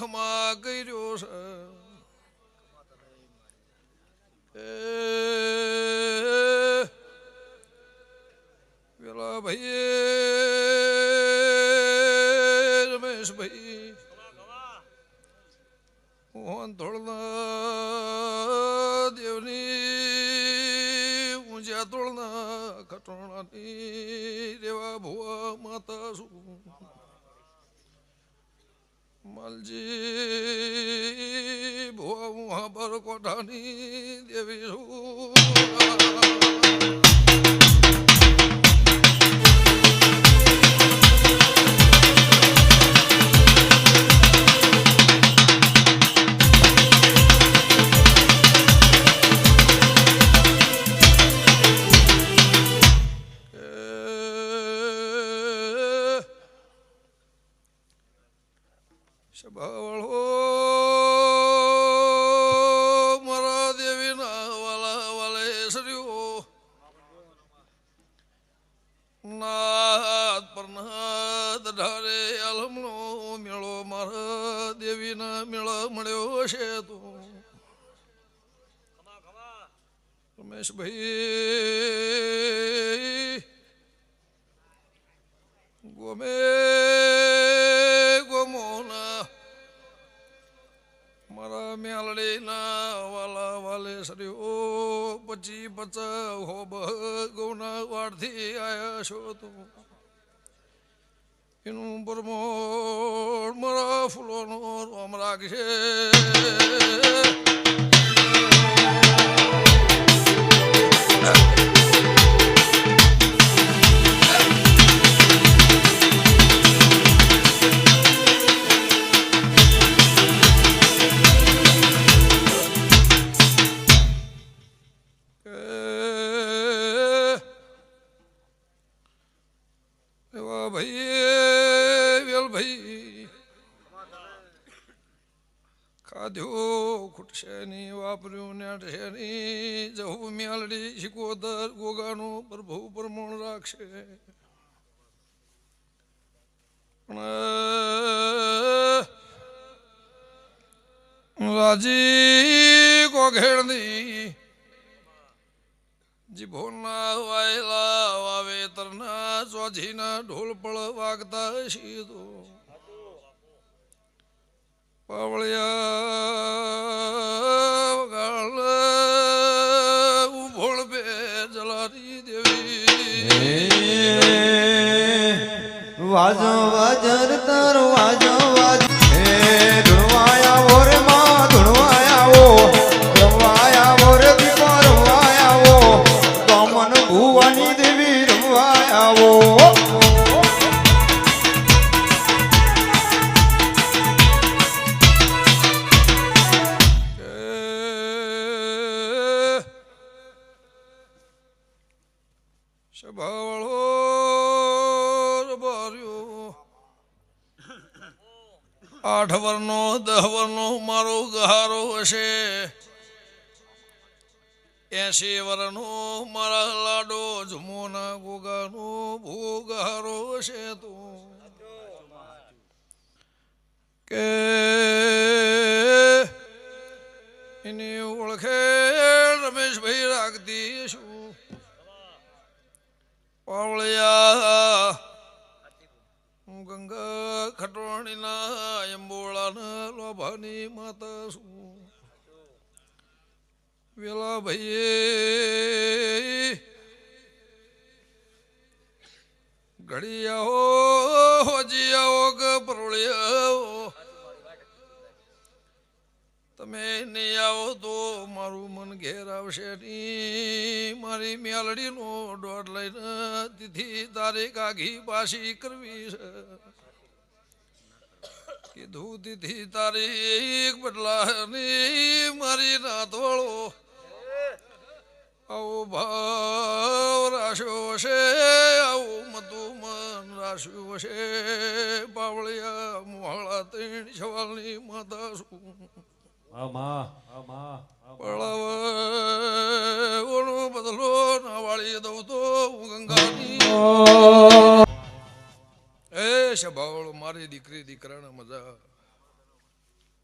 ખમા કર્યો છે પેલા ભાઈ રમેશભાઈ મોહન ધોળના દેવની ઊંઝા ધોળના ખટોણાની રેવા ભુવા માતા શું માલજી ભુવા મહાબર કોઠાની દેવી શું સભાવાળો મારા દેવીના વાલા વાલેશ્વરીઓ નાદ પરનાદ ઢારે આલમનો મેળો મારા દેવીના મેળા મળ્યો છે તો રમેશભાઈ ગોમે મારા મેલડીના વાલા વાલેશ્વરીઓ 25-50 હોબ ગૌના વાડથી આવ્યા છો તો એનું પરમોડ મારા ફૂલોનો રોમ રાખશે ખાધ્યો ખૂટશે નહીં વાપર્યું નેટશે નહીં જવું મેલડી શિકોદર ગોગાનું પ્રભુ પ્રમોણ રાખશે પણ રાજી કોઘેડની જીભોના વાયલા વાવેતરના ચોજીના ઢોલ પળ વાગતા સીધો પાવળિયા વગાળ ઉભોળ બે જલારી દેવી વાજો વાજર તર વાજો વાજ હે ધુણવાયા ઓરે માં ધુણવાયા ઓ રવાયા ઓરે દીપો રવાયા ઓ કમન ભુવાની દેવી રવાયા ઓ સભાવાળો રબાર્યો 8 વર્ષનો 10 વર્ષનો મારો ગહારો હશે 80 વર્ષનો મારા લાડો જમોના ગોગાનો ભોગહારો હશે તો કે એની ઓળખે રમેશભાઈ રાખતી શું પાવળિયા ગંગા ખટવાણીના એમ્બોળાના લોભાની માતા શું વેલા ભાઈએ ઘડી આવો હોજી આવો કે પરોળિયા તમે નહીં આવો તો મારું મન ઘેર આવશે નહીં મારી મેલડીનો દોડ લઈને તિથિ તારીખ આઘી પાછી કરવી છે કીધું તિથિ તારીખ બદલાની મારી નાતવાળો આવો ભાવ રાખ્યો છે આવું મતું મન રાખ્યું છે પાવળિયા મોહળા 3 સવાલની માતા શું પળાવો બદલો ના વાળી દઉં તો ગંગાની એ સભાવળ મારી દીકરી દીકરાને મજા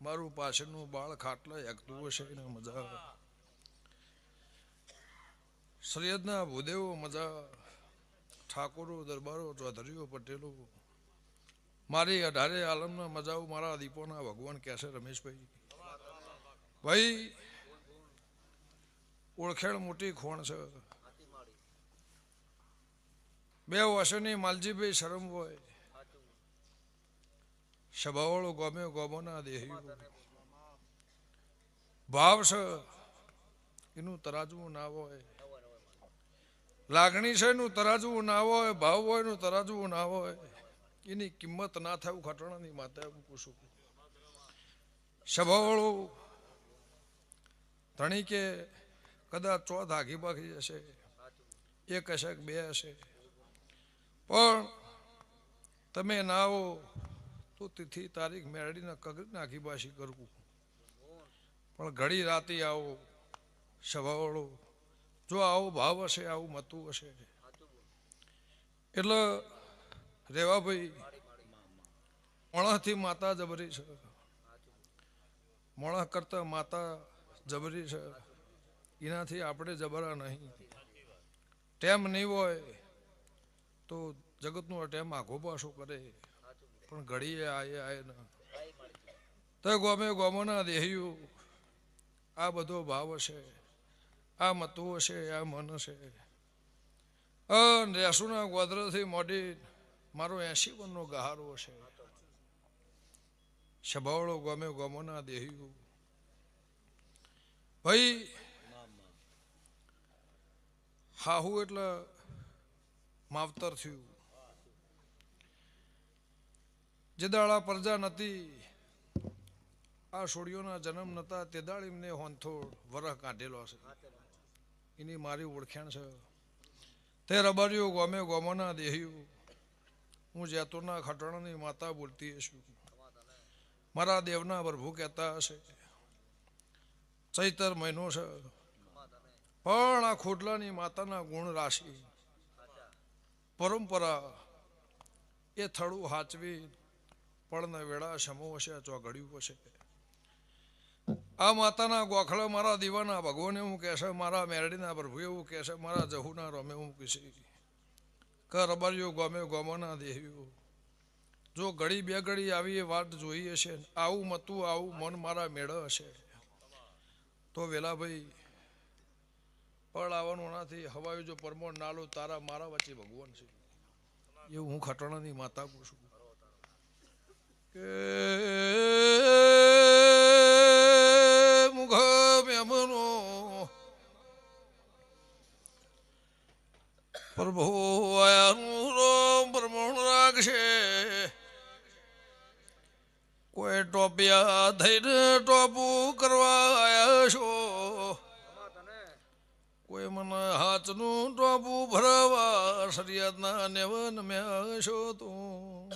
મારું પાછળનું બાળ ખાટલા એકતું હશે ને મજા. સરિયદના ભૂદેવો મજા, ઠાકોરો દરબારો ચૌધરીઓ પટેલો, મારી 18 આલમના મજાઓ મારા દીપોના ભગવાન કહેશે રમેશભાઈ. ભાઈ ઓળખેણ મોટી ખોણ છે. બે વર્ષની માલજીભાઈ શરમ હોય, સભાવાળો ગમે ગોમોના દેહીઓ ભાવ છે એનું તરાજવું ના હોય, લાગણી છે એનું તરાજવું ના હોય, ભાવ હોય એનું તરાજવું ના હોય, એની કિંમત ના થાય ખટણાની માતા એવું પૂછું. સભાવાળો ધણી કે કદાચ ચોથ આઘી પાકી જશે, એક હશે કે બે હશે, પણ તમે ના આવો તો તિથિ તારીખ મેળવીને કગરી નાખી બાસી કરવું. પણ ઘડી રાતે આવો સભાવાળો, જો આવો ભાવ હશે, આવું મતું હશે એટલે રેવા ભાઈ મોણસથી માતા જબરી છે, મોણસ કરતા માતા જબરી છે, એનાથી આપણે જબરા નહીં. ટેમ નહીં હોય તો જગતનો ટેમ આઘો પાછો કરે, પણ ઘડીએ આય ને તો ગોમે ગોમોના દેહીઓ આ બધો ભાવ હશે, આ મતું હશે, આ મન હશે. રેસુના ગોદરથી મોડી મારો 80 વનનો ગહારો હશે. સભાવાળો ગોમે ગોમોના દેહીઓ ભાઈ હાહુ એટલે માવતર થયું. જે દાડા પ્રજા નથી, આ છોડીઓના જન્મ નતા તે દાડી એમને હોંથોડ વરહ કાઢેલો છે. એની મારી ઓળખાણ છે. તે રબારીઓ ગોમે ગોમોના દેહીઓ, હું જેતોના ખટણાની માતા બોલતી હશું. મારા દેવના પ્રભુ કહેતા હશે ચૈતર મહિનો છે, પણ આ ખોડલાની માતાના ગુણ રાશિ પરંપરા એ થડું હાચવી પણ વેળા સમો હશે, ચોઘડ્યું હશે. આ માતાના ગોખલા મારા દીવાના ભગવાન એવું કહેશે, મારા મેરડીના પ્રભુ એવું કહેશે, મારા જહુના રમે એવું કહેશે કે રબારીઓ ગોમે ગોમોના દેહીઓ, જો ઘડી બે ઘડી આવી એ વાત જોઈ હશે, આવું મતું આવું મન મારા મેળ હશે, તો વેલાભાઈ પળ આવવાનું નથી. હવાયું જો પરમોણ નાલો તારા મારા વચ્ચે ભગવાન છે, એવું હું ખટણાની માતા પૂછું કે મુખ મેમનો પ્રભુ આયાનું રોમ પરમોણ રાખશે. કોઈ ટોપિયા થઈને ટોપું કરવા આવ્યા છો, કોઈ મને હાથનું ટોપું ભરવા સરિયાદના નેવન મેં છો તું.